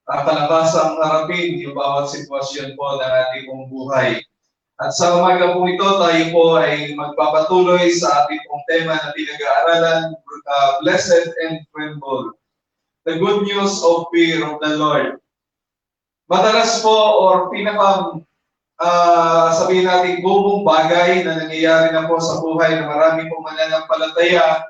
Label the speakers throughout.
Speaker 1: kalakasang harapin yung bawat sitwasyon po ng ating pong buhay. At sa umaga po ito, tayo po ay magpapatuloy sa ating pong tema na pinag-aaralan, Blessed and Tremble, the good news of fear of the Lord. Madalas po, or sabihin natin, bubong bagay na nangyayari na po sa buhay ng marami pong mananampalataya,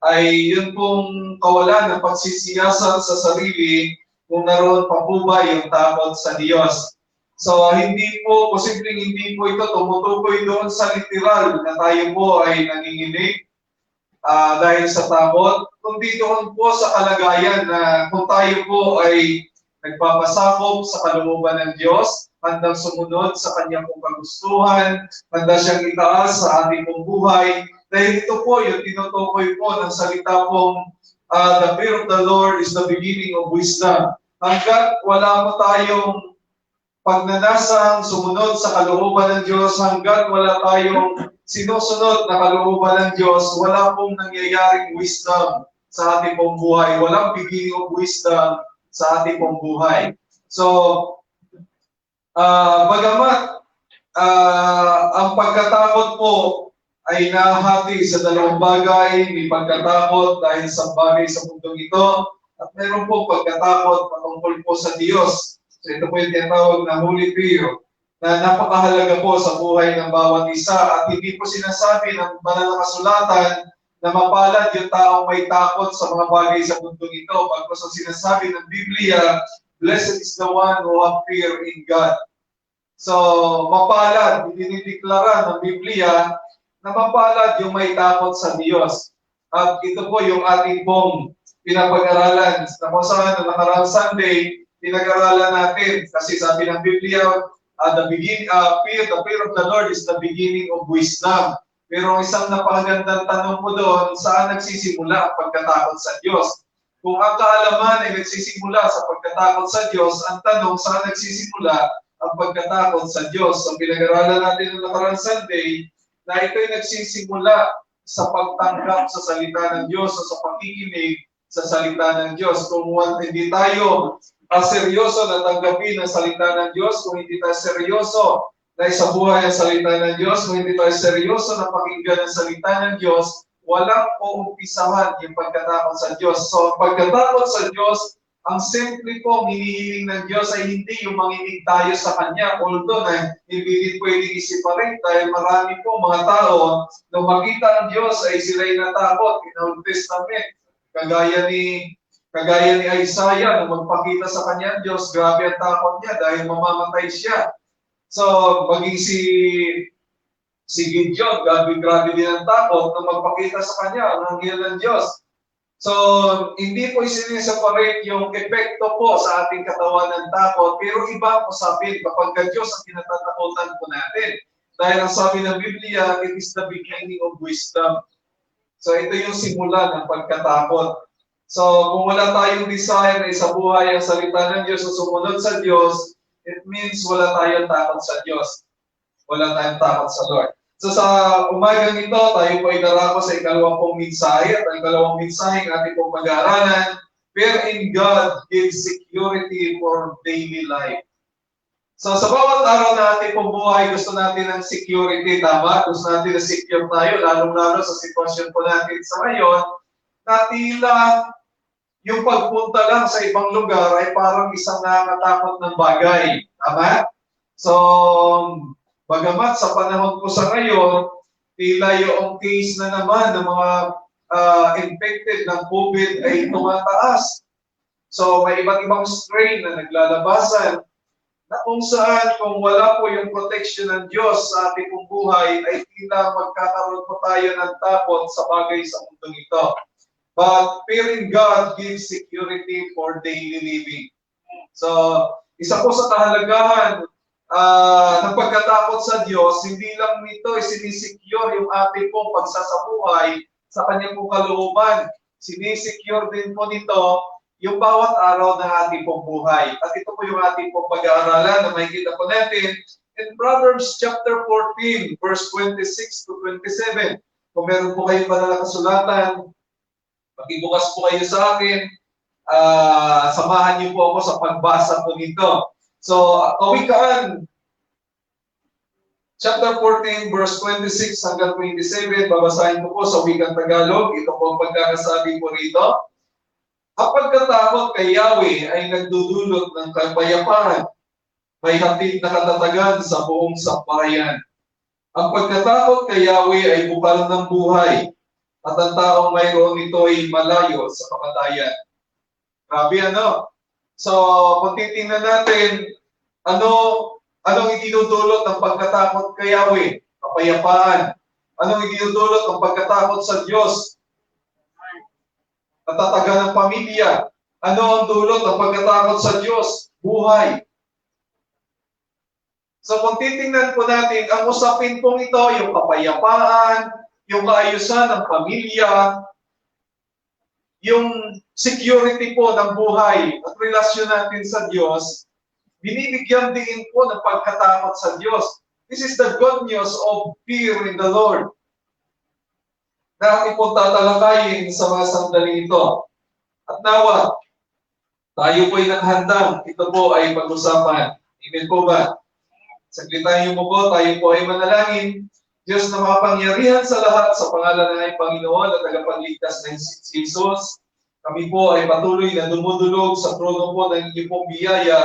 Speaker 1: ay yun pong kawalan ng pagsisiyasat sa sarili kung naroon pa po ba yung takot sa Diyos. So, posibleng hindi po ito tumutukoy doon sa literal na tayo po ay nanginginig dahil sa takot, kundi doon po sa kalagayan na kung tayo po ay nagpapasakop sa kalooban ng Diyos, handang sumunod sa kanyang pong kagustuhan, handa siyang itaas sa ating pong buhay. Dahil ito po yung tinutukoy po ng salita pong the fear of the Lord is the beginning of wisdom. Hanggat wala mo tayong pagnanasang sumunod sa kalooban ng Diyos, hanggat wala tayong sinusunod na kalooban ng Diyos, wala pong nangyayaring wisdom sa ating pong buhay. Walang beginning of wisdom sa ating pong buhay. So, bagamat ang pagkatakot po ay nahati sa dalawang bagay, may pagkatakot dahil sa bagay sa mundong ito, at meron po pagkatakot patungkol po sa Diyos. So ito po yung tinatawag na holy fear, na napakahalaga po sa buhay ng bawat isa, at hindi po sinasabi ng banal na kasulatan na mapalad yung taong may takot sa mga bagay sa mundong ito. Pagkos ang sinasabi ng Biblia, blessed is the one who have fear in God. So, mapalad, dinideklara ng Biblia na mapalad yung may takot sa Diyos. At ito po yung ating pong pinapag-aralan. Na kung saan, na nakaraang Sunday, pinag-aralan natin. Kasi sabi ng Biblia, the fear of the Lord is the beginning of wisdom. Pero isang napakagandang tanong mo doon, saan nagsisimula ang pagkatakot sa Diyos? Kung ang kaalaman ay nagsisimula sa pagkatakot sa Diyos, ang tanong, saan nagsisimula ang pagkatakot sa Diyos? Ang pinag-aralan natin noong nakaraang Sunday, na ito'y nagsisimula sa pagtanggap sa salita ng Diyos o sa pakikinig sa salita ng Diyos. Kung hindi tayo seryoso na tanggapin ang salita ng Diyos, kung hindi tayo seryoso na isabuhay ang salita ng Diyos, kung hindi tayo seryoso na pakinggan ang salita ng Diyos, walang uumpisahan yung pagkatakot sa Diyos. So, pagkatakot sa Diyos, ang simple po hinihiling ng Diyos ay hindi yung manginig tayo sa Kanya, although na hindi pwedeng isiparin dahil marami po mga tao na makita ang Diyos ay sila'y natakot in Old Testament. Kagaya ni Isaiah, nung magpakita sa kanya ang Diyos, grabe ang takot niya dahil mamamatay siya. So, maging si Gideon, grabe din ang takot na magpakita sa kanya ang anghel ng Diyos. So, hindi po isineseparate yung epekto po sa ating katawan ng takot, pero iba po sabi, kapag Diyos ang kinatatakutan po natin. Dahil ang sabi ng Biblia, it is the beginning of wisdom. So, ito yung simula ng pagkatakot. So, kung wala tayong desire na isabuhay ang salita ng Diyos o sumunod sa Diyos, it means wala tayong takot sa Diyos. Wala tayong takot sa Lord. So sa umagang ito, tayo po ay darako sa ikalawang pong mensahe, at ang ikalawang mensahe ng ating pong pag-aaralan, fear in God gives security for daily life. So sa bawat araw na ating pong buhay, gusto natin ng security, tama? Gusto natin na secure tayo, lalong-lalo sa sitwasyon po natin sa ngayon, na tila yung pagpunta lang sa ibang lugar ay parang isang nakakatakot ng bagay, tama? So, bagamat sa panahon po sa ngayon, tila yung case na naman ng mga infected ng COVID ay tumataas. So may iba't ibang strain na naglalabasan na kung saan kung wala po yung protection ng Diyos sa ating pong buhay, ay tila magkakaroon po tayo ng takot sa bagay sa mundong ito. But fearing God gives security for daily living. So, isa po sa kahalagahan ng pagkatakot sa Diyos, hindi lang nito sinisecure yung ating pong pagsasabuhay sa kanyang pong kalooban. Sinisecure din po nito yung bawat araw ng ating pong buhay. At ito po yung ating pong pag-aaralan na makikita po natin in Proverbs chapter 14, verse 26 to 27. Kung meron po kayong banal na kasulatan, makibukas po kayo sa akin. samahan niyo po ako sa pagbasa po nito. So, Kawikaan, chapter 14, verse 26 hanggang 27, babasahin ko po sa wikang Tagalog. Ito po ang pagkakasabi po rito. Ang pagkatakot kay Yahweh ay nagdudulot ng kapayapaan. May hatid na katatagan sa buong sambahayan. Ang pagkatakot kay Yahweh ay bukal ng buhay, at ang taong mayroon nito ay malayo sa kamatayan. Grabe ano? So, kung titingnan natin, anong idinudulot ng pagkatakot kay Yahweh? Kapayapaan. Anong idinudulot ng pagkatakot sa Diyos? Katatagan ng pamilya. Ano ang dulot ng pagkatakot sa Diyos? Buhay. So kung titingnan po natin, ang usapin pong ito, yung kapayapaan, yung kaayusan ng pamilya, yung security po ng buhay at relasyon natin sa Diyos, binibigyan din po ng pagkatakot sa Diyos. This is the good news of fear in the Lord na ating po tatalakayin sa mga sandali ito. At nawa, tayo po ay nakahandang. Ito po ay pag-usapan. Amen po ba? Saglitan mo po, tayo po ay manalangin. Diyos na makapangyarihan sa lahat, sa pangalan ng aming Panginoon at tagapagligtas na si Jesus, kami po ay patuloy na dumudulog sa trono po ng inyong pong biyaya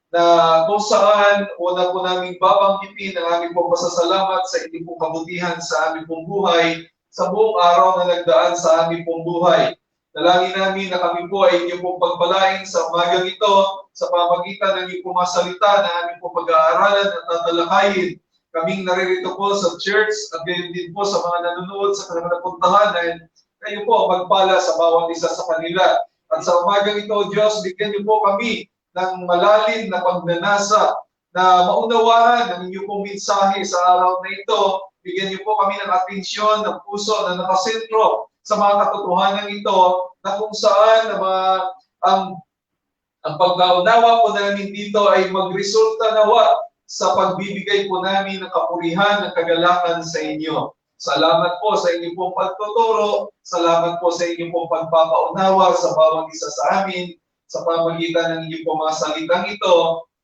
Speaker 1: na kung saan una po namin babanggitin ang aming pong pasasalamat sa inyong pong kabutihan sa aming pong buhay, sa buong araw na nagdaan sa aming pong buhay. Dalangin namin na kami po ay inyong pong pagpalain sa umagang ito sa pamagitan ng inyong pong mga salita na aming pong pag-aaralan at tatalakayin. Kaming naririto po sa church at gayon din po sa mga nanonood sa kanilang napuntahan na kayo po magpala sa bawat isa sa kanila. At sa umagang ito, Diyos, bigyan niyo po kami ng malalim na pagnanasa na maunawaan ang inyong pong mensahe sa araw na ito. Bigyan niyo po kami ng atensyon, ng puso na nakasentro sa mga katotohanan ito na kung saan ang pagkaunawa po namin dito ay magresulta nawa sa pagbibigay po namin ng kapurihan, ng kagalakan sa inyo. Salamat po sa inyong pong pagtuturo, salamat po sa inyong pong pagpapaunawa sa bawat isa sa amin, sa pamagitan ng inyong pong mga salitang ito.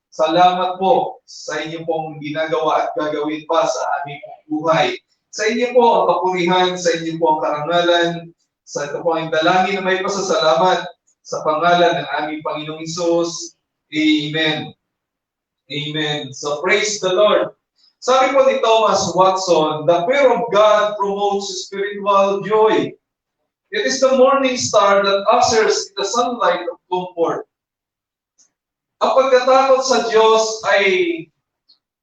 Speaker 1: Salamat po sa inyong pong ginagawa at gagawin pa sa aming buhay. Sa inyo po ang kapurihan, sa inyo po ang karangalan, sa ito po ang dalangin na may pasasalamat sa pangalan ng aming Panginoong Hesus. Amen. Amen. So praise the Lord. Sabi po ni Thomas Watson, the fear of God promotes spiritual joy. It is the morning star that ushers the sunlight of comfort. Ang pagkatakot sa Diyos ay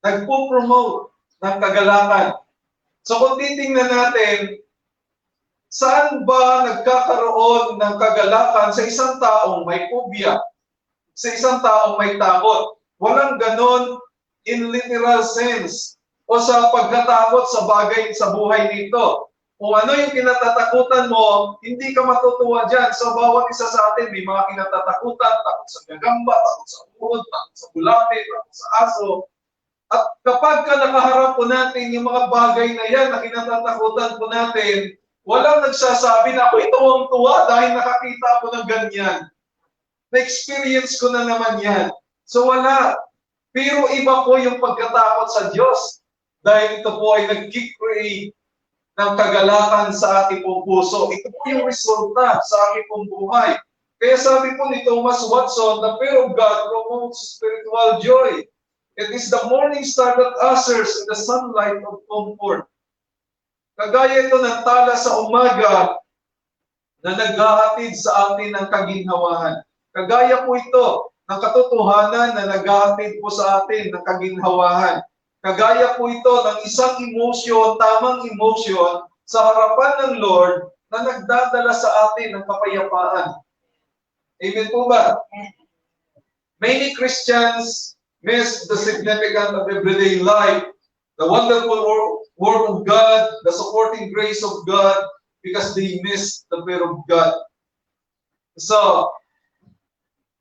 Speaker 1: nagpo-promote ng kagalakan. So kung titingnan natin, saan ba nagkakaroon ng kagalakan sa isang taong may phobia, sa isang taong may takot? Walang ganon in literal sense o sa pagkatakot sa bagay sa buhay nito. Kung ano yung kinatatakutan mo, hindi ka matutuwa dyan. So bawat isa sa atin may mga kinatatakutan, takot sa gagamba, takot sa uod, takot sa bulate, takot sa aso. At kapag ka nakaharap po natin yung mga bagay na yan na kinatatakutan po natin, walang nagsasabi na ako ito ang tuwa dahil nakakita ako ng ganyan. Na-experience ko na naman yan. So wala. Pero iba po yung pagkatakot sa Diyos. Dahil ito po ay nag-create ng kagalakan sa ating pong puso. Ito po yung resulta sa ating pong buhay. Kaya sabi po ni Thomas Watson, the fear of God promotes spiritual joy. It is the morning star that ushers in the sunlight of comfort. Kagaya ito ng tala sa umaga na naghahatid sa atin ng kaginhawahan. Kagaya po ito ng katotohanan na naghahatid po sa atin ng kaginhawahan. Kagaya po ito ng isang emosyon, tamang emosyon sa harapan ng Lord na nagdadala sa atin ng kapayapaan. Amen po ba? Many Christians miss the significance of everyday life, the wonderful work of God, the supporting grace of God, because they miss the fear of God. So,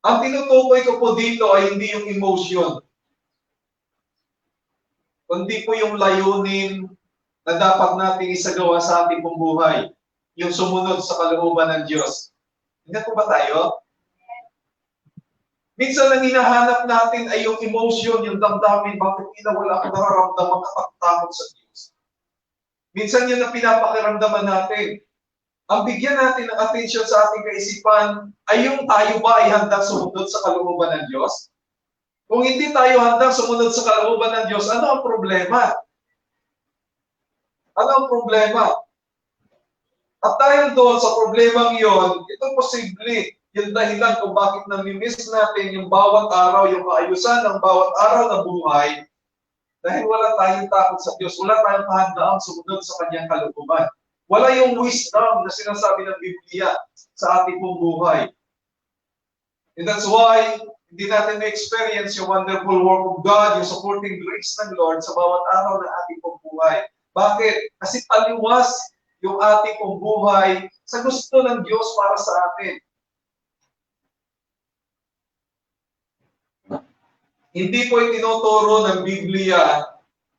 Speaker 1: ang tinutukoy ko po dito ay hindi yung emotion, kundi po yung layunin na dapat natin isagawa sa ating pong buhay, yung sumunod sa kalooban ng Diyos. Hindi po ba tayo? Minsan ang hinahanap natin ay yung emotion, yung damdamin, bakit wala akong nararamdaman katakot sa Diyos. Minsan yun ang pinapakiramdaman natin. Ang bigyan natin ng attention sa ating kaisipan ay yung tayo ba ay handang sumunod sa kalooban ng Diyos? Kung hindi tayo handang sumunod sa kalooban ng Diyos, ano ang problema? Ano ang problema? At dahil doon sa problemang yon, ito posible yung dahilan kung bakit nami-miss natin yung bawat araw, yung kaayusan ng bawat araw na buhay, dahil wala tayong takot sa Diyos, wala tayong kahandaang sumunod sa Kanyang kalooban. Wala yung wisdom na sinasabi ng Biblia sa ating pong buhay. And that's why, hindi natin na-experience yung wonderful work of God, yung supporting grace ng Lord sa bawat araw ng ating pong buhay. Bakit? Kasi taliwas yung ating pong buhay sa gusto ng Diyos para sa atin. Hindi po itinuturo ng Biblia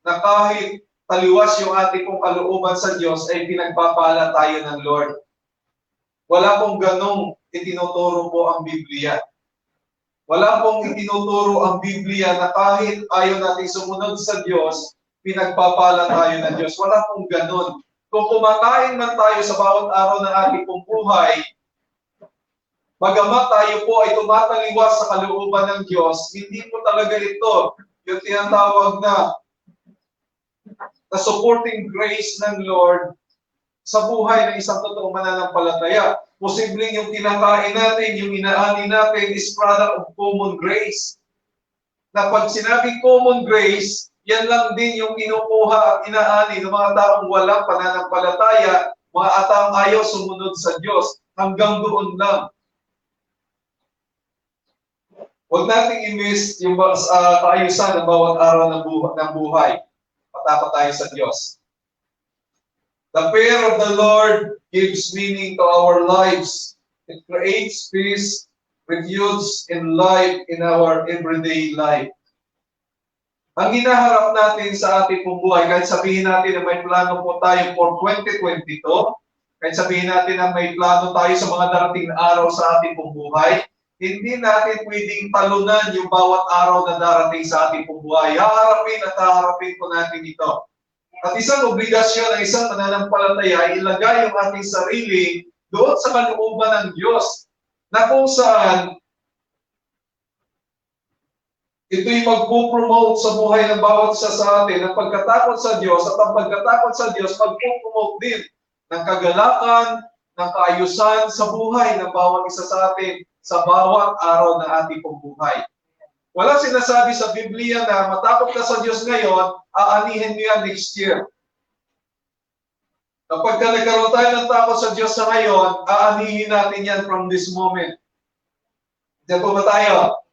Speaker 1: na kahit taliwas yung ating pong kalooban sa Diyos ay pinagpapala tayo ng Lord. Wala pong ganong itinuturo po ang Biblia. Wala pong itinuturo ang Biblia na kahit ayaw natin sumunod sa Diyos, pinagpapala tayo ng Diyos. Wala pong ganon. Kung kumakain man tayo sa bawat araw ng ating pong buhay, bagamat tayo po ay tumataliwas sa kalooban ng Diyos, hindi po talaga ito yung tinatawag na supporting grace ng Lord sa buhay ng isang totoong mananampalataya. Posibleng yung kinakain natin, yung inaani natin is product of common grace. Na pag sinabing common grace, yan lang din yung kinukuha at inaani ng mga taong walang pananampalataya, mga taong ayaw sumunod sa Diyos. Hanggang doon lang. Huwag nating i-miss yung kaayusan ng bawat araw ng buhay. Patapat tayo sa Diyos. The fear of the Lord gives meaning to our lives. It creates peace, refuge, and life in our everyday life. Ang hinaharap natin sa ating pong buhay, kahit sabihin natin na may plano po tayo for 2022, kahit sabihin natin na may plano tayo sa mga darating na araw sa ating pong buhay, hindi natin pwedeng talunan yung bawat araw na darating sa ating pong buhay. Haharapin at haharapin po natin ito. At isang obligasyon ng isang mananampalataya ay ilagay yung ating sarili doon sa kalooban ng Diyos na kung saan ito'y magpupromote sa buhay ng bawat isa sa atin ang pagkatakot sa Diyos at ang pagkatakot sa Diyos magpupromote din ng kagalakan, ng kaayusan sa buhay ng bawat isa sa atin sa bawat araw ng ating pong buhay. Wala sinasabi sa Biblia na matakot ka sa Diyos ngayon, aanihin mo yan next year. Kapag nagkaroon tayo ng takot sa Diyos sa ngayon, aanihin natin yan from this moment. Diyan po ba tayo?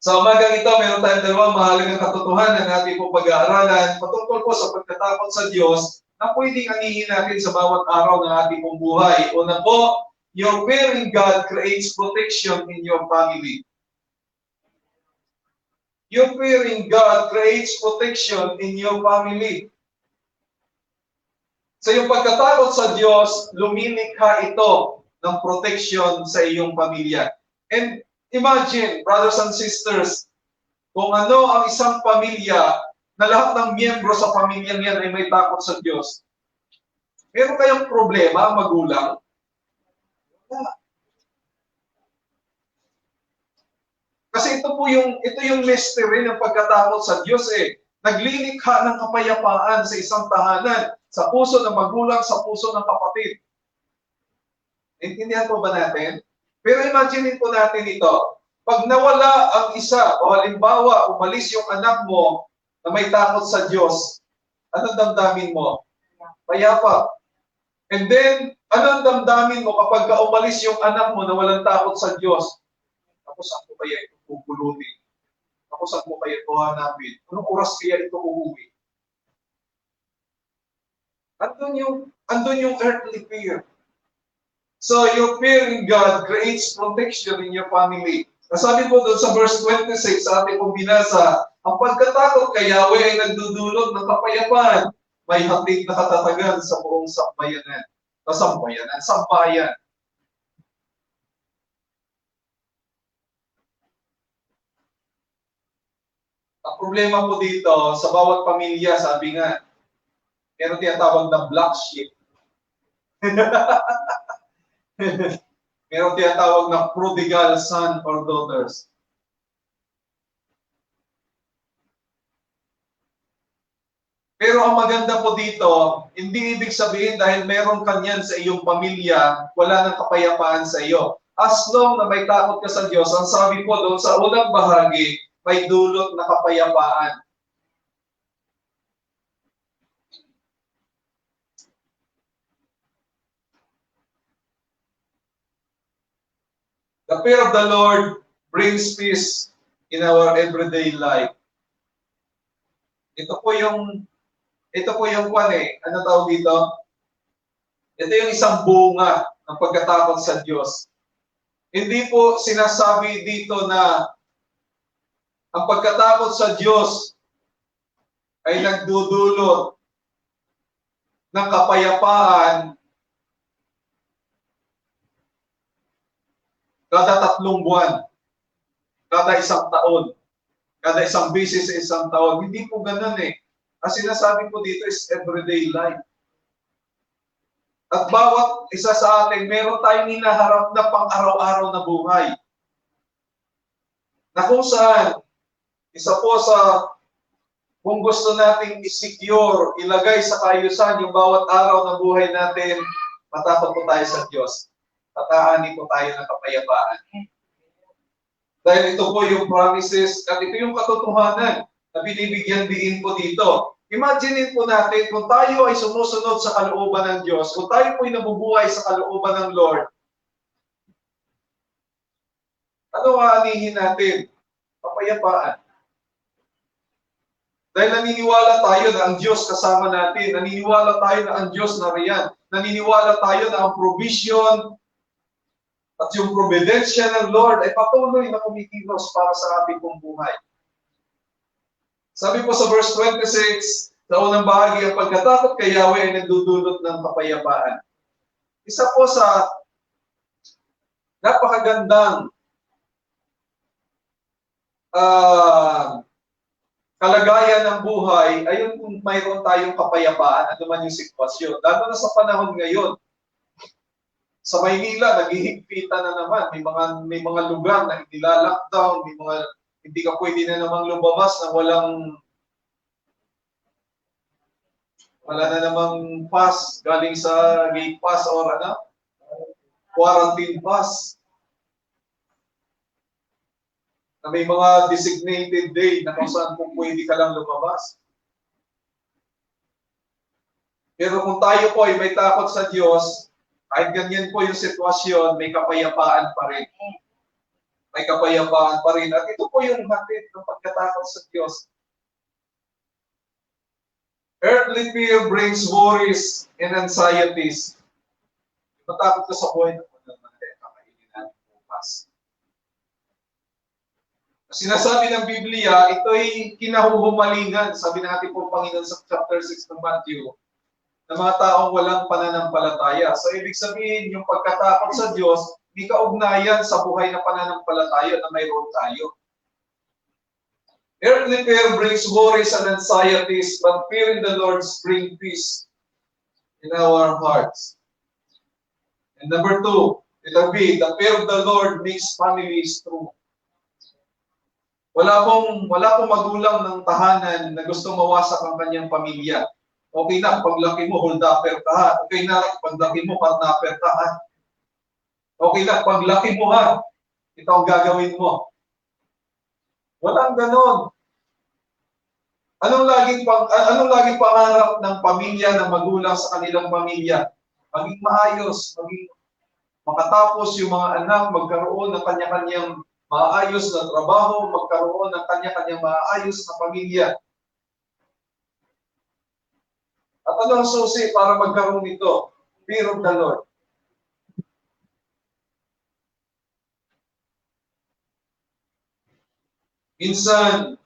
Speaker 1: Sa umagang ito, meron tayong dalawang mahalagang katotohanan na ating po pag-aaralan patungkol po sa pagkatakot sa Diyos na pwedeng anihin natin sa bawat araw ng ating pong buhay. Una po, your fearing God creates protection in your family. Your fearing God creates protection in your family. Sa iyong pagkatakot sa Diyos, lumilikha ito ng protection sa iyong pamilya. And imagine, brothers and sisters, kung ano ang isang pamilya na lahat ng miyembro sa pamilya niyan ay may takot sa Diyos. Meron kayong problema, magulang? Kasi ito yung mystery ng pagkatakot sa Diyos eh. Naglilikha ng kapayapaan sa isang tahanan, sa puso ng magulang, sa puso ng kapatid. Intindihan po ba natin? Pero imagine po natin ito. Pag nawala ang isa, o halimbawa, umalis yung anak mo na may takot sa Diyos, anong damdamin mo? Payapa. And then, anong damdamin mo kapag umalis yung anak mo na walang takot sa Diyos? Tapos saan ko kaya ito pupulutin? Tapos saan ko kaya ito hanapin? Anong oras kaya ito uuwi? Andun yung earthly fear. So, your fear in God creates protection in your family. Nasabi po doon sa verse 26 sa ating pong binasa, ang pagkatakot kay Yahweh ay nagdudulot ng kapayapaan. May hatid na katatagan sa buong sambayanan. Sambayan. Ang problema po dito, sa bawat pamilya, sabi nga, meron tinatawag na black sheep. Meron tinatawag na prodigal son or daughters. Pero ang maganda po dito, hindi ibig sabihin dahil meron kanyan sa iyong pamilya, wala nang kapayapaan sa iyo. As long na may takot ka sa Diyos, ang sabi po doon sa unang bahagi, may dulot na kapayapaan. The fear of the Lord brings peace in our everyday life. Ito po yung ano tawag dito? Ito yung isang bunga ng pagkatakot sa Diyos. Hindi po sinasabi dito na ang pagkatakot sa Diyos ay nagdudulot ng kapayapaan kada 3 buwan, kada 1 taon, kada isang bisis sa 1 taon. Hindi po ganun eh. Ang sinasabi po dito is everyday life. At bawat isa sa atin, meron tayong hinaharap na pang-araw-araw na buhay. Na kung saan, isa po sa, kung gusto nating i-secure, ilagay sa kaayusan yung bawat araw na buhay natin, matakot po tayo sa Diyos. Tataani po tayo ng kapayapaan. Dahil ito po yung promises at ito yung katotohanan na binibigyan diin po dito. Imagine po natin kung tayo ay sumusunod sa kalooban ng Diyos, kung tayo po ay nabubuhay sa kalooban ng Lord, ano aanihin natin? Kapayapaan. Dahil naniniwala tayo na ang Diyos kasama natin, naniniwala tayo na ang Diyos nariyan, naniniwala tayo na ang provision at yung providensya ng Lord ay patuloy na kumikilos para sa ating pong buhay. Sabi po sa verse 26, sa unang bahagi, ang pagkatakot kay Yahweh ay nagdudulot ng kapayapaan. Isa po sa napakagandang kalagayan ng buhay ay yung kung mayroon tayong kapayapaan, ano man yung sitwasyon. Lalo na sa panahon ngayon, sa Maynila, naghihigpitan na naman. May mga lugar na nila-lockdown, hindi ka pwede na namang lumabas na wala na namang pass galing sa gate pass or quarantine pass. Na may mga designated day na kung saan kung pwede ka lang lumabas. Pero kung tayo po ay may takot sa Diyos, kahit ganyan po yung sitwasyon, may kapayapaan pa rin. May kapayapaan pa rin. At ito po yung hatid ng pagkatakot sa Diyos. Earthly fear brings worries and anxieties. Matakot ka sa buhay na kakainin natin bukas. Sinasabi ng Biblia, ito'y kinahuhumalingan, sabi natin po Panginoon sa chapter 6 ng Matthew, ng mga taong walang pananampalataya. So, ibig sabihin, yung pagkatakot sa Diyos, may kaugnayan sa buhay na pananampalataya na mayroon tayo. Earthly fear brings worries and anxieties, but fear in the Lord brings peace in our hearts. And number 2, it'll be, the fear of the Lord makes families true. Wala pong magulang ng tahanan na gusto mawasak ang kanyang pamilya. Okay na, paglaki mo, hold-upper ka ha. Okay na, paglaki mo, partner ka ha. Okay na, paglaki mo ha. Ito ang gagawin mo. Walang ganon. Anong laging pangarap ng pamilya, ng magulang sa kanilang pamilya? Maging maayos, maging makatapos yung mga anak, magkaroon ng kanya-kanyang maayos na trabaho, magkaroon ng kanya-kanyang maayos na pamilya. At ano ang susi para magkaroon nito? Fear of the Lord. Minsan,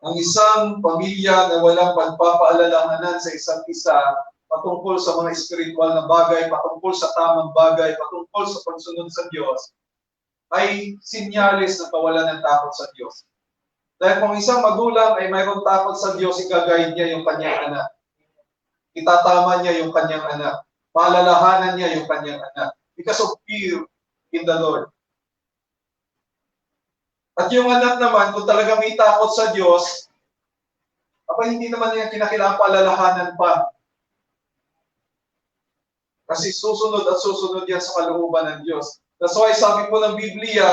Speaker 1: ang isang pamilya na walang pagpapaalalahanan sa isa't isa patungkol sa mga espiritual na bagay, patungkol sa tamang bagay, patungkol sa pagsunod sa Diyos, ay sinyalis na kawalan ng takot sa Diyos. Dahil kung isang magulang ay mayroon takot sa Diyos, igagayad niya yung kanyang anak. Itatama niya yung kanyang anak. Paalalahanan niya yung kanyang anak. Because of fear in the Lord. At yung anak naman, kung talaga may takot sa Diyos, hindi naman niya kinakailangan paalalahanan pa. Kasi susunod at susunod yan sa kalooban ng Diyos. That's why sabi po ng Biblia,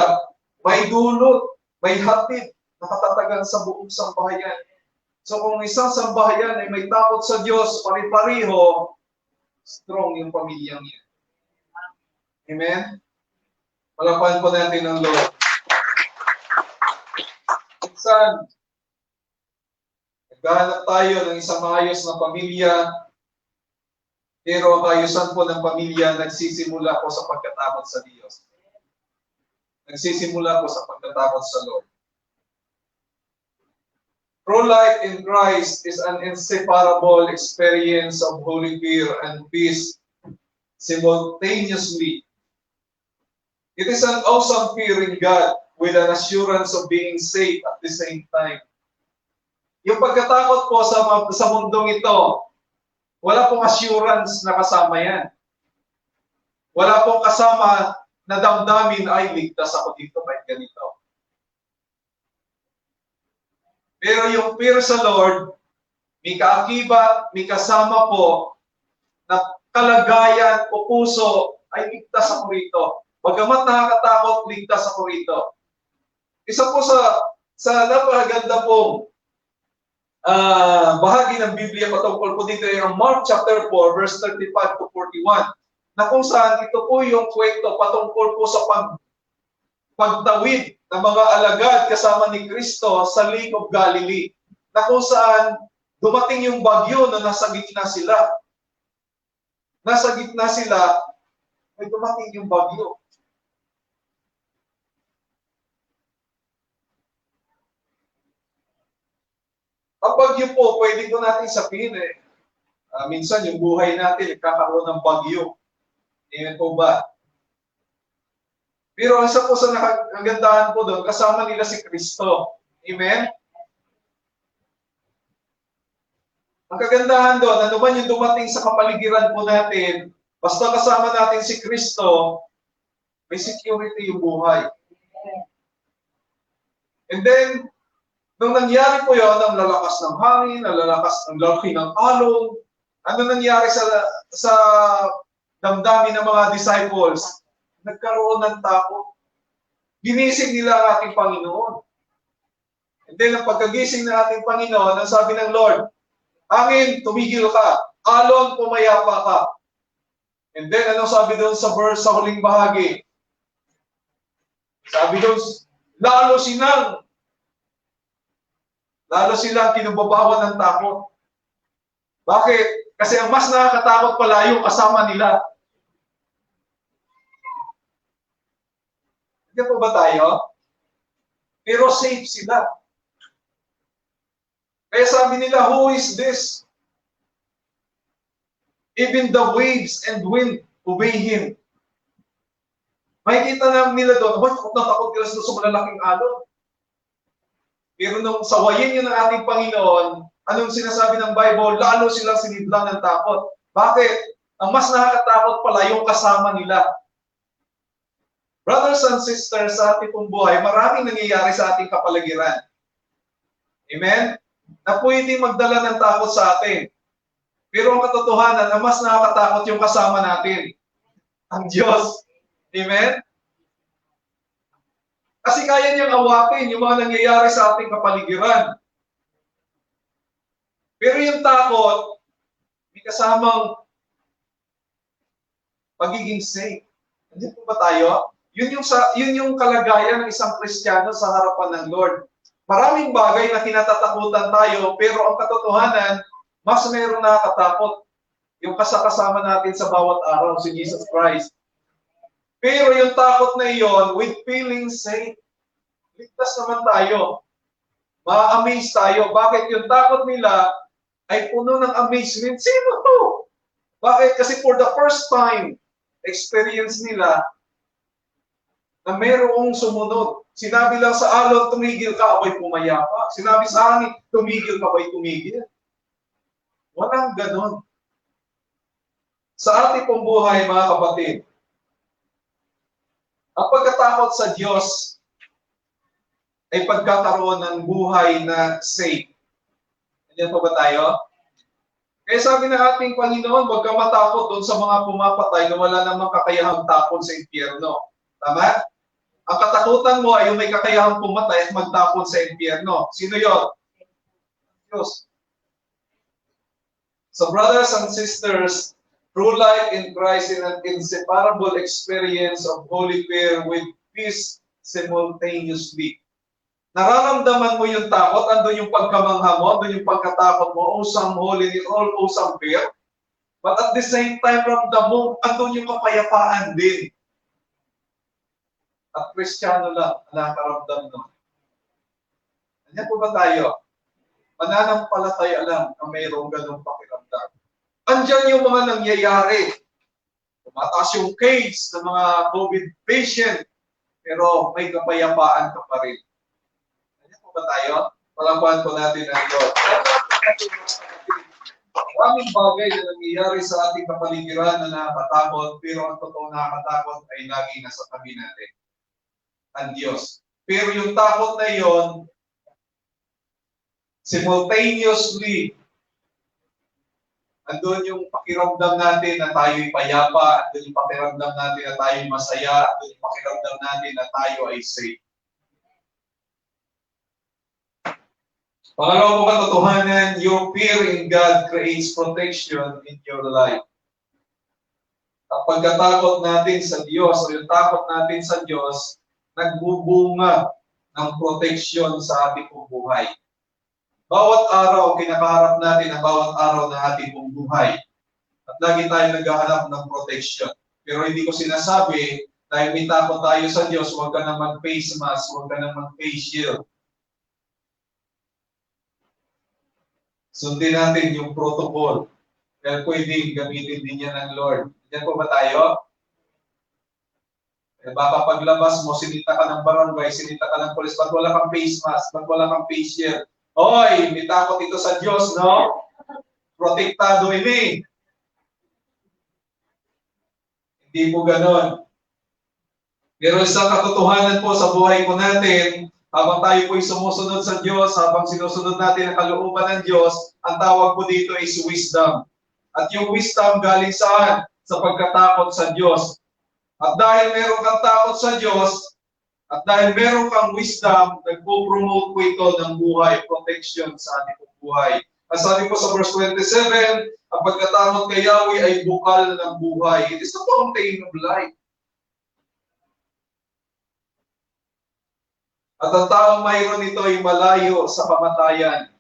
Speaker 1: may dulot, may hatid, nakatatagan sa buong sambahayan. So kung isang sambahayan ay may takot sa Diyos, pari-pariho, strong yung pamilyang yan. Amen? Palapahan po natin ng Lord. Minsan, naghahanap tayo ng isang maayos na pamilya, pero ang kaayusan po ng pamilya nagsisimula po sa pagkatakot sa Diyos. Nagsisimula po sa pagkatakot sa Lord. True life in Christ is an inseparable experience of holy fear and peace simultaneously. It is an awesome fear in God with an assurance of being safe at the same time. Yung pagkatakot po sa mundong ito, wala pong assurance na kasama yan. Wala pong kasama na damdamin ay ligtas ako dito kahit ganito. Pero yung fear sa Lord, may kaakibat, may kasama po na kalagayan o puso ay ligtas ako rito. Bagamat nakakatakot, ligtas ako rito. Isa po sa napakaganda pong bahagi ng Biblia patungkol po dito ay ang Mark chapter 4 verse 35 to 41 na kung saan ito po yung kwento patungkol po sa pagtawid ng mga alagad kasama ni Kristo sa Lake of Galilee na kung saan dumating yung bagyo na nasa gitna sila. Nasa gitna sila, may dumating yung bagyo. Ang bagyo po, pwede po natin sabihin minsan yung buhay natin, nagkakaroon ng bagyo. Amen po ba? Pero isa po sa nakagandahan po doon, kasama nila si Kristo. Amen? Ang kagandahan doon, ano man yung dumating sa kapaligiran po natin, basta kasama natin si Kristo, may security yung buhay. And then, nung nangyari po yun, ang lalakas ng hangin, ang laki ng alon, ano nangyari sa damdamin ng mga disciples? Nagkaroon ng takot. Ginising nila ang ating Panginoon. And then, ang pagkagising ng ating Panginoon, ang sabi ng Lord, hangin, tumigil ka. Alon, pumayapa ka. And then, ano sabi doon sa verse sa huling bahagi? Sabi doon, lalo silang kinubabawan ng takot. Bakit? Kasi ang mas nakakatakot pala yung kasama nila. Hindi po ba tayo? Pero safe sila. Kaya sabi nila, who is this? Even the waves and wind obey Him. Makikita namin nila doon, takot nila sa malalaking alon. Pero nung sawayin yun ng ating Panginoon, anong sinasabi ng Bible? Lalo silang siniblang ng takot. Bakit? Ang mas nakakatakot pala yung kasama nila. Brothers and sisters, sa ating pong buhay, maraming nangyayari sa ating kapaligiran. Amen? Na pwede magdala ng takot sa atin. Pero ang katotohanan, ang mas nakakatakot yung kasama natin. Ang Diyos. Amen? Kasi kaya niyang awatin yung mga nangyayari sa ating kapaligiran. Pero yung takot, may kasamang pagiging safe. Nandiyan po ba tayo? Yun yung kalagayan ng isang Kristiyano sa harapan ng Lord. Maraming bagay na kinatatakutan tayo, pero ang katotohanan, mas mayroong nakakatakot. Yung kasama natin sa bawat araw, si Jesus Christ. Pero yung takot na iyon, with feeling safe, ligtas naman tayo. Ma-amaze tayo. Bakit yung takot nila ay puno ng amazement? Sino to? Bakit? Kasi for the first time, experience nila na mayroong sumunod. Sinabi lang sa alon, tumigil ka, abay pumayapa. Sinabi sa hangin, tumigil ka, abay tumigil. Walang ganon. Sa ating pong buhay, mga kapatid, ang pagkatakot sa Diyos ay pagkakaroon ng buhay na safe. Nandiyan po ba tayo? Kaya sabi ng ating Panginoon, huwag ka matakot doon sa mga pumapatay na wala namang kakayahang tapon sa impyerno. Tama? Ang katakutan mo ay yung may kakayahang pumatay at magtapon sa impyerno. Sino yon? Diyos. So brothers and sisters, true life in Christ is an inseparable experience of holy fear with peace simultaneously. Nararamdaman mo yung takot, andun yung pagkamangha mo, andun yung pagkatakot mo, oh some holy, oh some fear. But at the same time, ramdam mo, andun yung kapayapaan din. At Kristiyano lang, nakaramdam nun. Nandiyan po ba tayo? Mananampalataya lang na mayroong ganong pakiramdam. Andiyan yung mga nangyayari. Tumataas yung case ng mga COVID patient, pero may kapayapaan ka pa rin. Tayo, palangkuhan po natin ang Lord. Maraming bagay na nangyayari sa ating kapaligiran na nakakatakot, pero ang totoong nakakatakot ay lagi nasa tabi natin, ang Diyos. Pero yung takot na yon, simultaneously, andun yung pakiramdam natin na tayo'y payapa, andun yung pakiramdam natin na tayo'y masaya, andun yung pakiramdam natin na tayo ay safe. Pangalawang katotohanan, your fear in God creates protection in your life. Ang pagkatakot natin sa Diyos, o yung takot natin sa Diyos, nagbubunga ng protection sa ating buhay. Bawat araw, kinakaharap natin ang bawat araw ng ating buhay. At lagi tayo naghahanap ng protection. Pero hindi ko sinasabi, dahil may takot tayo sa Diyos, huwag ka nang mag-face mask, huwag ka nang mag-face shield. Sundin natin yung protocol. Kaya pwedeng gamitin din yan ng Lord. Diyan po ba tayo? Eh baka paglabas mo, sinita ka ng barangay, sinita ka ng polis, ba't wala kang face mask, ba't wala kang face shield? Hoy, may takot ito sa Diyos, no? Protektado ini. Hindi po ganon. Pero isang katotohanan po sa buhay po natin, habang tayo po'y sumusunod sa Diyos, habang sinusunod natin ang kalooban ng Diyos, ang tawag po dito is wisdom. At yung wisdom galing saan? Sa pagkatakot sa Diyos. At dahil meron kang takot sa Diyos, at dahil meron kang wisdom, nagpo-promote po ito ng buhay, protection sa ating buhay. At sabi po sa verse 27, ang pagkatakot kay Yahweh ay bukal ng buhay. It is the fountain of life. At ang taong mayroon nito ay malayo sa kamatayan.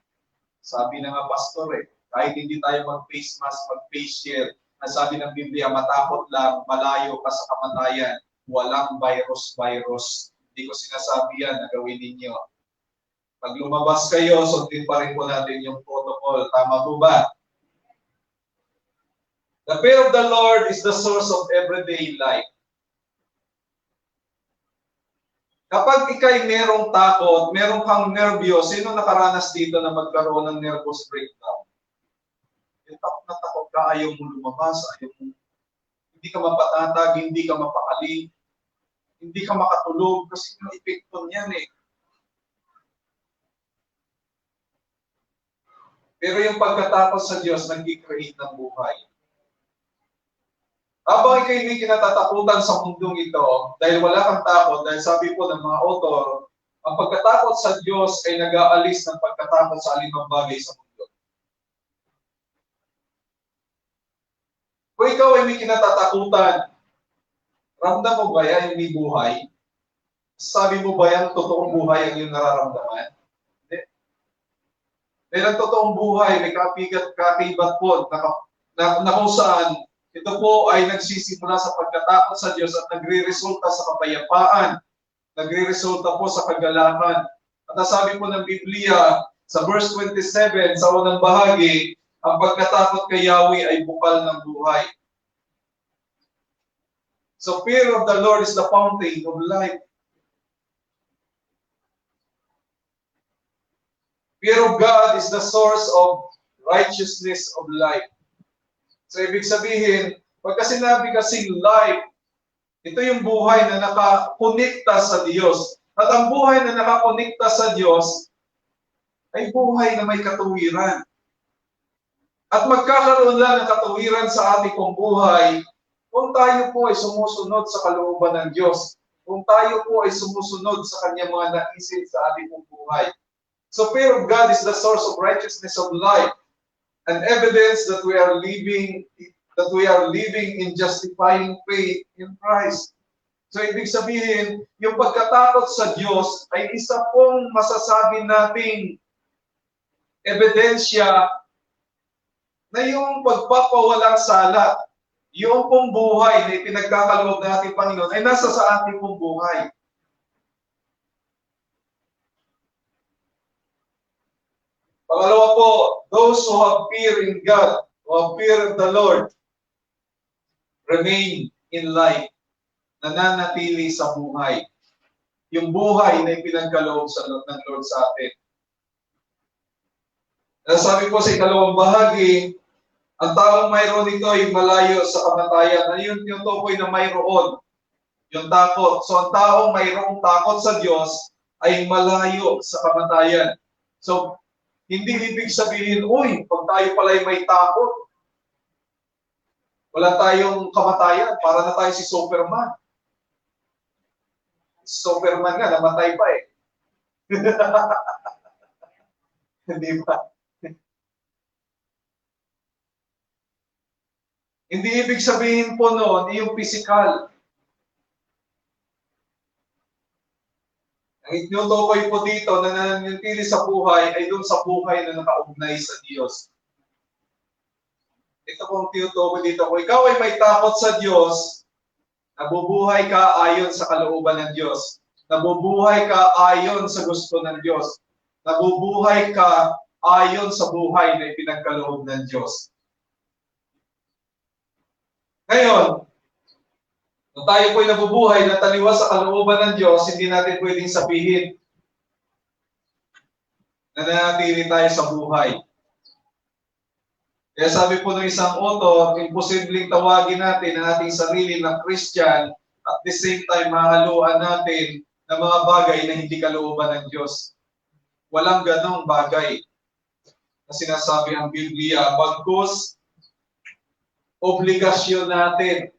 Speaker 1: Sabi ng pastor kahit hindi tayo mag-face mask, mag-face shield, ang sabi ng Biblia, matakot lang, malayo ka sa kamatayan, walang virus. Hindi ko sinasabi yan na gawin ninyo. Pag lumabas kayo, sundin pa rin po natin yung protocol. Tama po ba? The fear of the Lord is the source of everyday life. Kapag ikay merong takot, merong kang nervyos, sino nakaranas dito na magkaroon ng nervous breakdown? Yung takot na takot ka, ayaw mo lumabas, ayaw mo, hindi ka mapatatag, hindi ka mapakali, hindi ka makatulog, kasi yung epekto niyan Pero yung pagkatakot sa Diyos, nag-create ng buhay. Habang ikay hindi kinatatakutan sa mundong ito, dahil wala kang takot, dahil sabi po ng mga author, ang pagkatakot sa Diyos ay nag-aalis ng pagkatakot sa alinang bagay sa mundo. Kung ikaw ay may kinatatakutan, ramdam mo ba yan hindi buhay? Sabi mo ba yan totoong buhay ang iyong nararamdaman? Hindi. Dahil ang totoong buhay, may kakibat po na kung saan ito po ay nagsisimula sa pagkatakot sa Diyos at nagre-resulta sa kapayapaan, nagre-resulta po sa kagalakan. At nasabi po ng Biblia sa verse 27, sa unang bahagi, ang pagkatakot kay Yahweh ay bukal ng buhay. So fear of the Lord is the fountain of life. Fear of God is the source of righteousness of life. So ibig sabihin, pagka sinabi kasing life, ito yung buhay na nakakonekta sa Diyos. At ang buhay na nakakonekta sa Diyos ay buhay na may katuwiran. At magkakaroon lang ng katuwiran sa ating pong buhay kung tayo po ay sumusunod sa kalooban ng Diyos. Kung tayo po ay sumusunod sa kanyang mga naisin sa ating pong buhay. So fear of God is the source of righteousness of life and evidence that we are living in justifying faith in Christ. So ibig sabihin, yung pagkatakot sa Diyos ay isa pong masasabi nating ebidensya na yung pagpapawalang sala, yung pong buhay na ipinagkakaloob ng ating Panginoon ay nasa sa ating pong buhay. Pangalawa po, those who have fear in God, who have fear of the Lord, remain in life, nananatili sa buhay. Yung buhay na ipinagkaloob ng Lord sa atin. Sabi po sa ikalawang bahagi, ang taong mayroon nito ay malayo sa kamatayan. Ano yung tinutukoy na mayroon? Yung takot. So ang taong mayroong takot sa Diyos ay malayo sa kamatayan. So, hindi ibig sabihin, uy, pag tayo pala'y may takot, wala tayong kamatayan, para na tayo si Superman. Superman nga, namatay pa eh. Hindi ba? Hindi ibig sabihin po noon, yung physical. Ang itinutukoy po dito na nananatili sa buhay ay doon sa buhay na nakaugnay sa Diyos. Ito pong tinutukoy dito. Kung ikaw ay may takot sa Diyos, nabubuhay ka ayon sa kalooban ng Diyos. Nabubuhay ka ayon sa gusto ng Diyos. Nabubuhay ka ayon sa buhay na ipinagkaloob ng Diyos. Ngayon, kung tayo po'y nabubuhay na taliwas sa kalooban ng Diyos, hindi natin pwedeng sabihin na nanatili tayo sa buhay. Kaya sabi po ng isang author, imposibleng tawagin natin ang ating sarili na Christian at the same time mahaluan natin ng mga bagay na hindi kalooban ng Diyos. Walang ganong bagay na sinasabi ang Biblia. Bagkus, obligasyon natin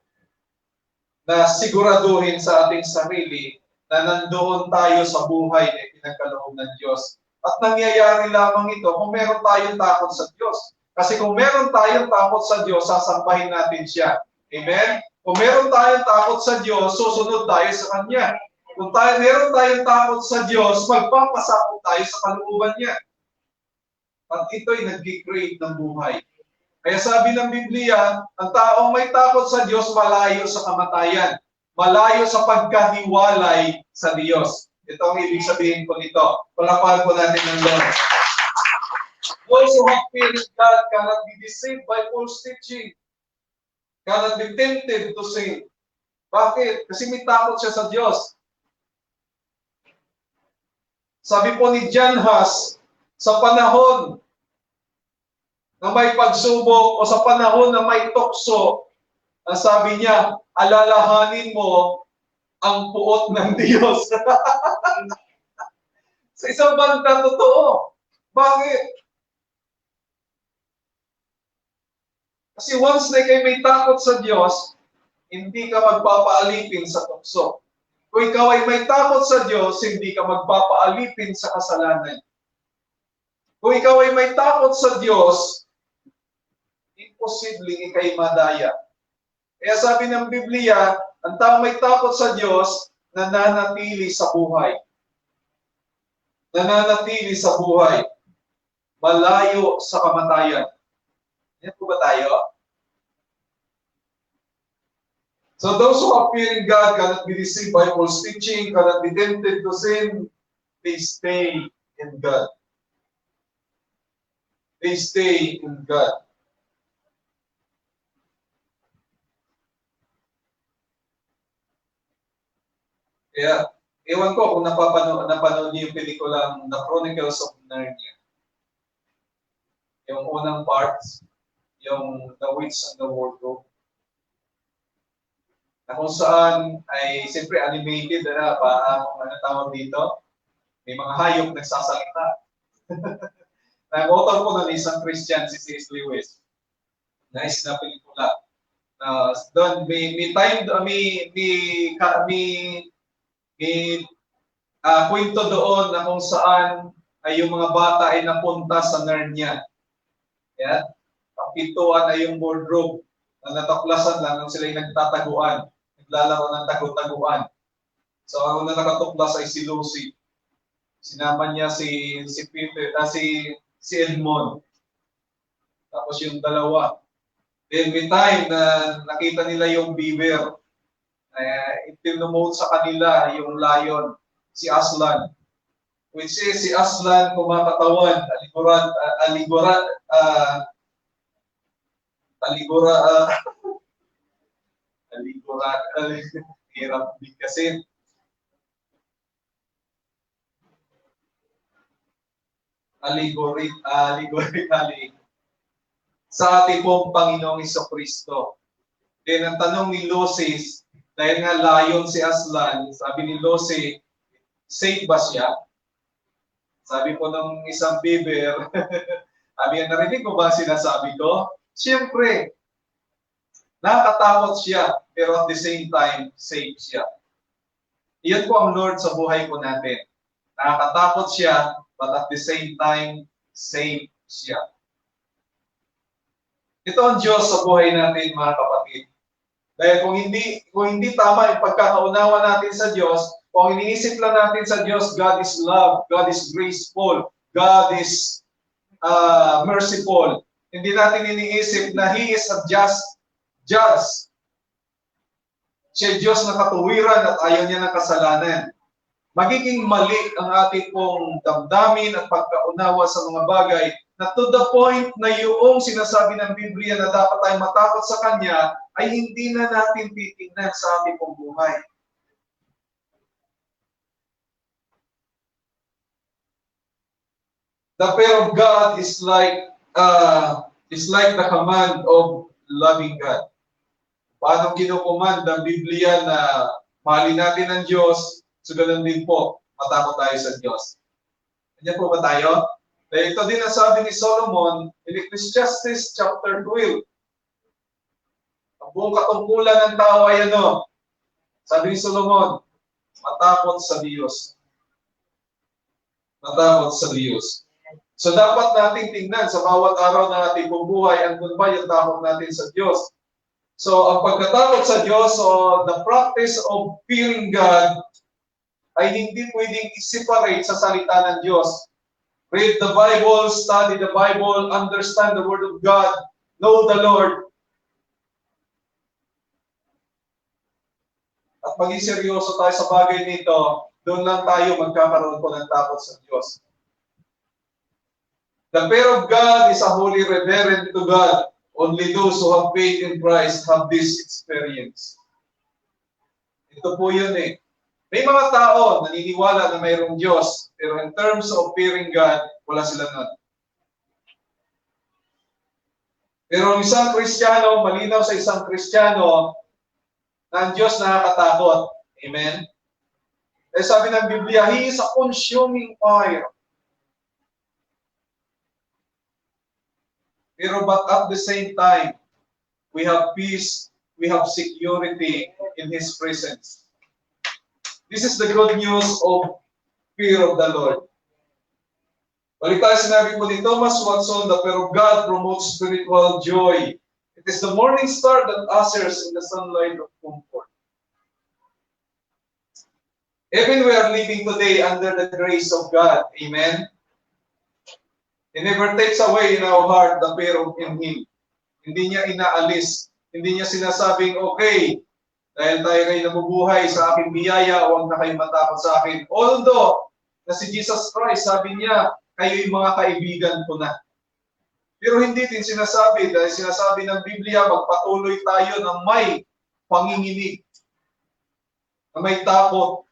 Speaker 1: na siguraduhin sa ating sarili na nandoon tayo sa buhay na ipinagkaloob ng Diyos. At nangyayari lamang ito kung meron tayong takot sa Diyos. Kasi kung meron tayong takot sa Diyos, sasambahin natin siya. Amen? Kung meron tayong takot sa Diyos, susunod tayo sa Kanya. Kung meron tayong takot sa Diyos, magpapasakot tayo sa kalooban niya. At ito'y nag-create ng buhay. Kaya sabi ng Biblia, ang taong may takot sa Diyos, malayo sa kamatayan. Malayo sa pagkaniwalay sa Diyos. Ito ang ibig sabihin ko nito. Palapahan po natin ng Lord. Those who have fear in God cannot be deceived by false teaching. Cannot be tempted to sin. Bakit? Kasi may takot siya sa Diyos. Sabi po ni John Huss, sa panahon na may pagsubok o sa panahon na may tukso, sabi niya, alalahanin mo ang puot ng Diyos. Sa isang banda, totoo. Bakit? Kasi once na kayo may takot sa Diyos, hindi ka magpapaalipin sa tukso. Kung ikaw ay may takot sa Diyos, hindi ka magpapaalipin sa kasalanan. Kung ikaw ay may takot sa Diyos, imposibleng ikay madaya. Kaya sabi ng Biblia, ang taong may takot sa Diyos, nananatili sa buhay. Nananatili sa buhay. Malayo sa kamatayan. Yan po ba tayo? So those who are fearing God cannot be deceived by false teaching, cannot be tempted to sin. They stay in God. They stay in God. Kaya, ewan ko kung napanood niyo yung pelikulang The Chronicles of Narnia. Yung unang parts, yung The Witch and the Wardrobe. Na kung saan ay siyempre animated na kung ano tawag dito, may mga hayop nagsasalita. Nag-author po ng isang Christian, si C.S. Lewis. Nice na pelikula. Doon may time may kwento doon na kung saan ay yung mga bata ay napunta sa Narnia. Yan. Ang pintuan ay yung wardrobe na natuklasan lang nung sila yung nagtataguan. Naglalaro ng tagu-taguan. So ang una nakatuklas ay si Lucy. Sinama niya si Peter, si Edmond. Tapos yung dalawa. Then may time na nakita nila yung beaver. Itinumote sa kanila yung lion, si Aslan. Which is si Aslan kumakatawan, hirap din kasi. Allegorically sa ating pong Panginoong Jesucristo. Then ang tanong ni Lucy, dahil nga lion si Aslan, sabi ni Lucy, safe ba siya? Sabi po ng isang beaver, sabi nga, narinig mo ba sinasabi ko? Siyempre, nakakatakot siya, pero at the same time, safe siya. Iyan po ang Lord sa buhay po natin. Nakakatakot siya, but at the same time, safe siya. Ito ang Diyos sa buhay natin, mga kapatid. Dahil kung hindi tama yung pagkakaunawa natin sa Diyos, kung iniisip lang natin sa Diyos, God is love, God is graceful, God is merciful. Hindi natin iniisip na He is a just judge. Siya Diyos na katuwiran at ayaw niya ng kasalanan. Magiging mali ang ating pong damdamin at pagkaunawa sa mga bagay na to the point na yung sinasabi ng Biblia na dapat tayong matakot sa Kanya ay hindi na natin titingnan sa ating pong buhay. The fear of God is like the command of loving God. Paano kinukumand ng Biblia na mahalin natin ang Diyos, so ganun din po, matakot tayo sa Diyos. Nandiyan po ba tayo? Dahil ito din ang sabi ni Solomon in Ecclesiastes chapter 12. Ang buong katungkulan ng tao ay ano? Sabi ni Solomon, matakot sa Diyos. Matakot sa Diyos. So dapat nating tingnan sa bawat araw ng ating buhay, andun ba yung takot natin sa Diyos? So ang pagkatakot sa Diyos, so the practice of fearing God, ay hindi pwedeng i-separate sa salita ng Diyos. Read the Bible, study the Bible, understand the Word of God, know the Lord. At maging seryoso tayo sa bagay nito, doon lang tayo magkakaroon po ng takot sa Diyos. The fear of God is a holy reverence to God. Only those who have faith in Christ have this experience. Ito po yun eh. May mga tao naniniwala na mayroong Diyos, pero in terms of fearing God, wala sila nun. Pero ang isang Kristiyano, malinaw sa isang Kristiyano, na ang Diyos nakakatakot. Amen? Eh sabi ng Biblia, He is a consuming fire. Pero but at the same time, we have peace, we have security in His presence. This is the good news of fear of the Lord. Balik tayo sinabi po ni Thomas Watson, the fear of God promotes spiritual joy. It is the morning star that ushers in the sunlight of comfort. Even we are living today under the grace of God. Amen? He never takes away in our heart the fear of Him. Hindi niya inaalis. Hindi niya sinasabing, okay, dahil tayo kayo nabubuhay sa aking biyaya, huwag na kayong matakot sa akin. Although, na si Jesus Christ, sabi niya, kayo yung mga kaibigan ko na. Pero hindi din sinasabi, dahil sinasabi ng Biblia, magpatuloy tayo ng may panginginig, na may takot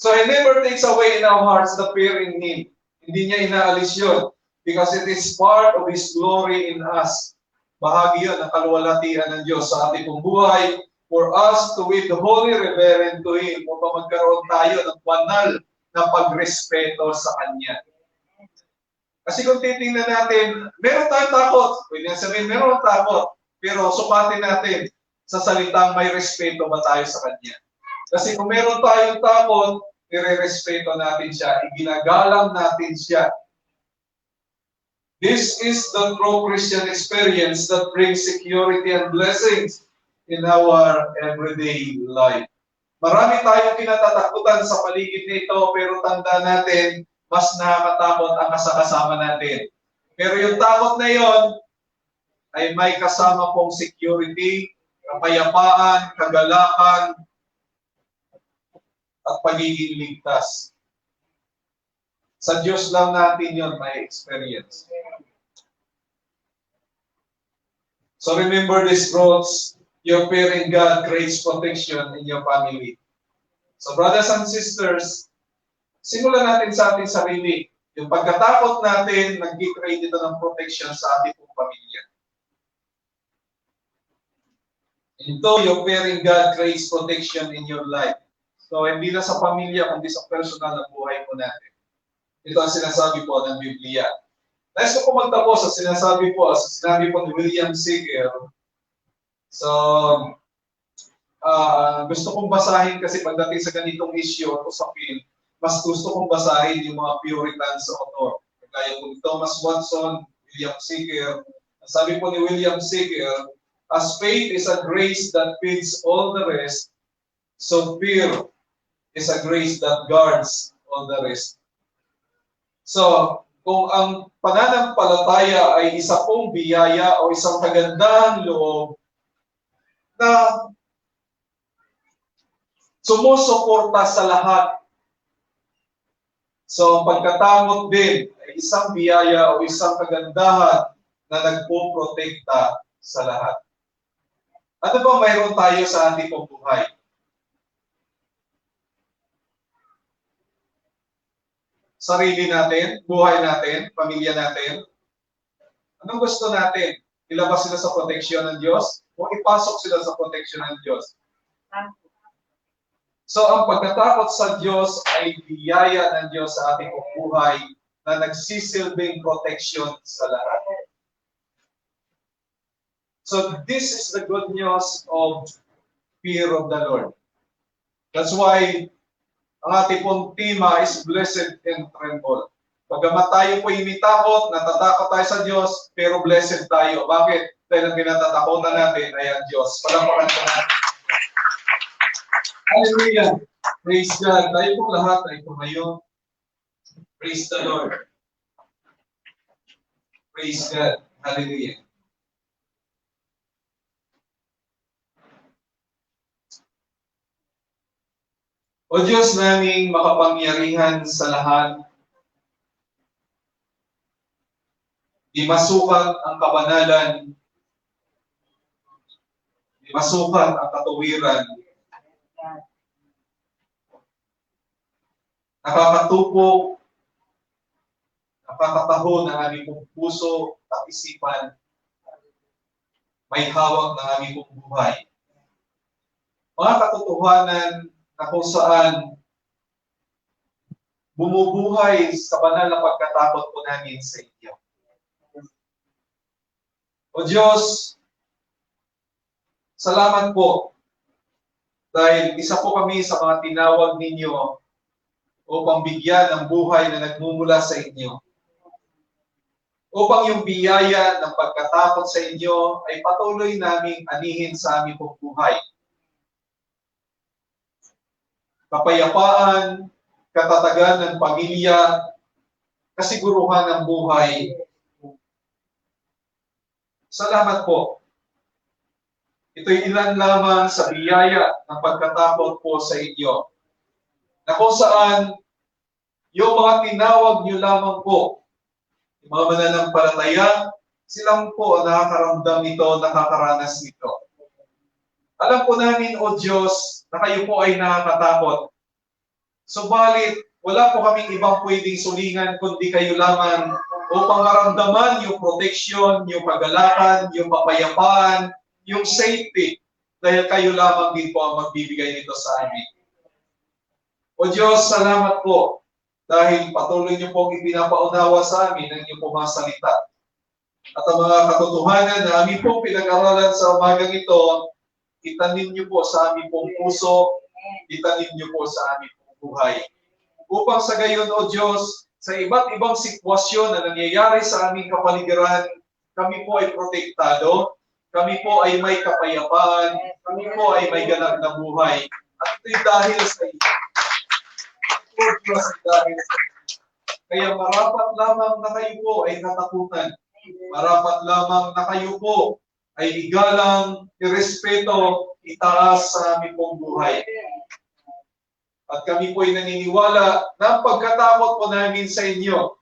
Speaker 1: So He never takes away in our hearts the fear in Him. Hindi niya inaalis yun. Because it is part of His glory in us. Bahagi yun ng kaluwalhatian ng Diyos sa ating pong buhay for us to with holy reverence to Him upang magkaroon tayo ng banal na pagrespeto sa Kanya. Kasi kung titingnan natin, meron tayong takot. Pwede nga sabihin, meron takot. Pero sukatin natin sa salitang may respeto ba tayo sa Kanya. Kasi kung meron tayong takot, nire-respeto natin siya, iginagalang natin siya. This is the true Christian experience that brings security and blessings in our everyday life. Marami tayong kinatatakutan sa paligid nito, pero tanda natin, mas nakakatakot ang kasama natin. Pero yung takot na yon ay may kasama pong security, kapayapaan, kagalakan, at pagiging ligtas. Sa Diyos lang natin yon may experience. So remember this, bros. Your fear in God creates protection in your family. So brothers and sisters, simulan natin sa ating sarili. Yung pagkatakot natin, nag-create ito ng protection sa ating pamilya. Ito, yung fear in God creates protection in your life. So, hindi na sa pamilya, kundi sa personal na buhay po natin. Ito ang sinasabi po ng Biblia. Nais ko po magtapos sa sinabi po ni William Seeger. So, gusto kong basahin kasi pagdating sa ganitong issue at usapin, mas gusto kong basahin yung mga Puritans sa author. Kaya po Thomas Watson, William Seeger. Sabi po ni William Seeger, as faith is a grace that feeds all the rest, so fear is a grace that guards all the rest. So, kung ang pananampalataya ay isa pong biyaya o isang kagandahang loob na sumusuporta sa lahat. So, ang pagkatakot din ay isang biyaya o isang kagandahan na nagpoprotekta sa lahat. Ano ba mayroon tayo sa ating buhay? Sarili natin, buhay natin, pamilya natin. Anong gusto natin? Ilabas sila sa proteksyon ng Diyos o ipasok sila sa proteksyon ng Diyos? So, ang pagkatakot sa Diyos ay biyaya ng Diyos sa ating buhay na nagsisilbing proteksyon sa lahat. So, this is the good news of fear of the Lord. That's why ang ating pong tema is blessed and tremble. Pagamat tayo po imitakot, natatakot tayo sa Diyos, pero blessed tayo. Bakit? Dahil ang kinatatakutan natin ay ang Diyos. Palampakan po natin. Hallelujah! Praise God! Tayo po lahat ay tumayo. Praise the Lord. Praise God. Hallelujah. O Diyos naming makapangyarihan sa lahat, di masukat ang kabanalan, di masukat ang katuwiran, nakakatupo, nakakataho ng aming puso at isipan, may hawak ng aming buhay. Mga katotohanan na kung saan bumubuhay sa banal na pagkatakot po namin sa inyo. O Diyos, salamat po dahil isa po kami sa mga tinawag ninyo upang bigyan ng buhay na nagmumula sa inyo. Upang yung biyaya ng pagkatakot sa inyo ay patuloy naming anihin sa aming buhay. Kapayapaan, katatagan ng pamilya, kasiguruhan ng buhay. Salamat po. Ito'y ilan lamang sa biyaya ng pagkatakot po sa inyo. Na kung saan, yung mga tinawag nyo lamang po, yung mga mananampalataya, silang po nakakaramdam nito, nakakaranas nito. Alam po namin, O Diyos, na kayo po ay nakakatakot. Subalit, wala po kaming ibang pwedeng sulingan kundi kayo lamang upang maramdaman yung protection, yung kagalakan, yung kapayapaan, yung safety, dahil kayo lamang din po ang magbibigay nito sa amin. O Diyos, salamat po dahil patuloy niyo pong ipinapaunawa sa amin ang inyong mga salita. At ang mga katotohanan na amin pong pinag-aralan sa umagang ito, itanim niyo po sa aming pong puso, itanim niyo po sa aming pong buhay. Upang sa gayon, O Diyos, sa iba't ibang sitwasyon na nangyayari sa aming kapaligiran, kami po ay protektado, kami po ay may kapayapaan, kami po ay may ganap na buhay. At ito'y dahil sa iyo. O Diyos, dahil sa iyo. Kaya marapat lamang na kayo po ay katakutan. Marapat lamang na kayo po ay igalang, irespeto, itaas sa aming pong buhay. At kami po ay naniniwala na ang pagkatakot po namin sa inyo,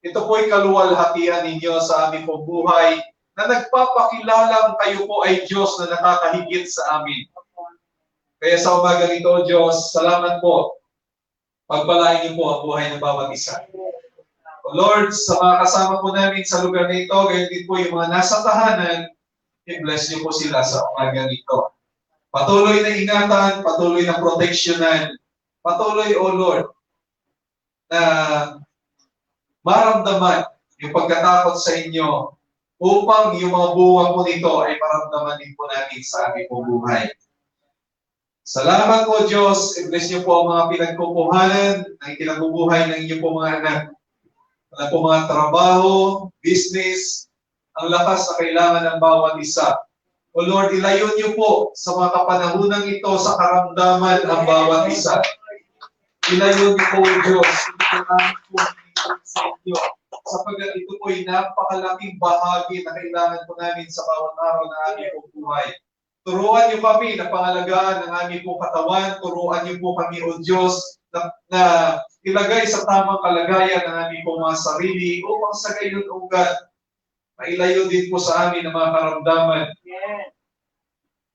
Speaker 1: ito po ay kaluwalhatian ninyo sa aming pong buhay na nagpapakilalang kayo po ay Diyos na nakakahigit sa amin. Kaya sa umaga nito, Diyos, salamat po. Pagpalain niyo po ang buhay ng bawat isa. O Lord, sa mga kasama po namin sa lugar na ito, gayon din po yung mga nasa tahanan, i-bless niyo po sila sa umaga nito. Patuloy na ingatan, patuloy na proteksyonan, patuloy, O Lord, na maramdaman yung pagkatakot sa inyo upang yung mga buwan po nito ay maramdaman din po namin sa aming po buhay. Salamat po, Diyos. I-bless niyo po ang mga pinagkukuhanan ng kinabubuhay ng inyong po mga anak. Ang po mga trabaho, business, ang lakas na kailangan ng bawat isa. O Lord, ilayo niyo po sa mga kapanahunan ito sa karamdaman ang bawat isa. Ilayo niyo po, Diyos, sa inyo. Sapagkat ito po ay napakalaking bahagi na kailangan po namin sa bawat araw na aming pong buhay. Turuan niyo kami na pangalagaan ng aming pong katawan. Turuan niyo po kami, O Diyos, na ilagay sa tamang kalagayan ng aming pong mga sarili upang sa gayon, O God, mailayo din po sa amin ang mga karamdaman.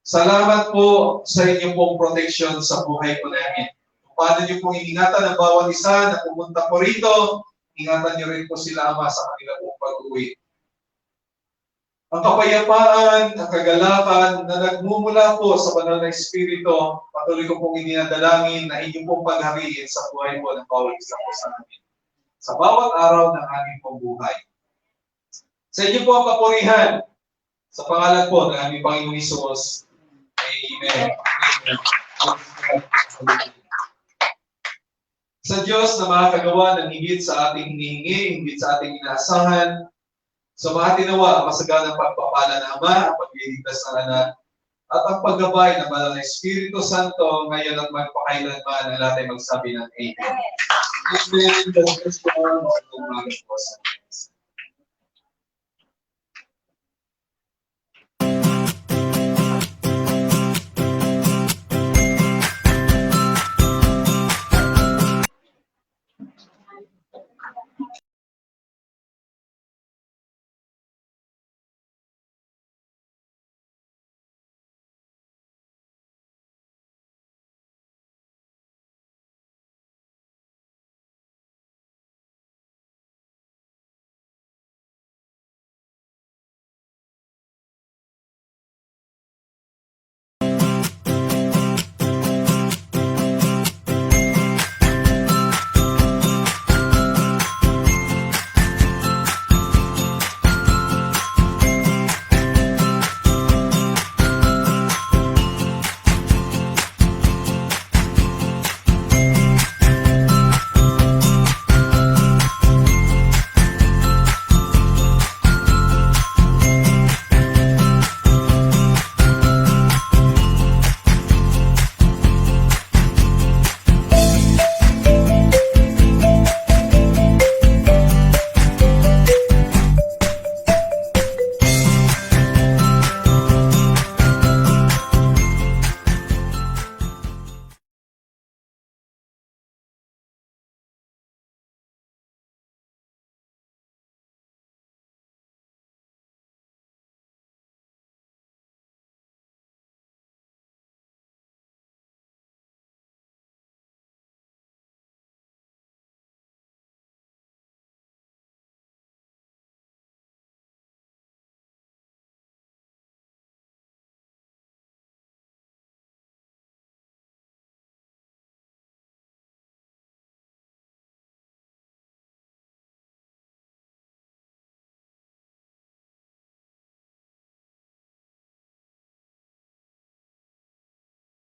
Speaker 1: Salamat po sa inyong pong protection sa buhay po namin. Paano niyo pong ingatan ang bawat isa na pumunta po rito, ingatan niyo rin po sila, Ama, sa kanila pong pag-uwi. Ang kapayapaan, ang kagalakan na nagmumula po sa banal na Espiritu, patuloy ko pong ininadalangin na inyong pong paghariin sa buhay po ng bawat isa po sa amin. Sa bawat araw ng aming pong buhay. Sa inyo po ang kapurihan, sa pangalan po ng aming Panginoong Hesus. Amen. Amen. Sa Diyos na makakagawa ng higit sa ating hinihingi, higit sa ating inaasahan, sa mga tinawa ang masaganang pagpapala ng Ama, ang pagliligtas ng Anak, at ang paggabay ng Banal na Espiritu Santo ngayon at magpakailanman ang lahat ay magsabi ng Amen. Amen.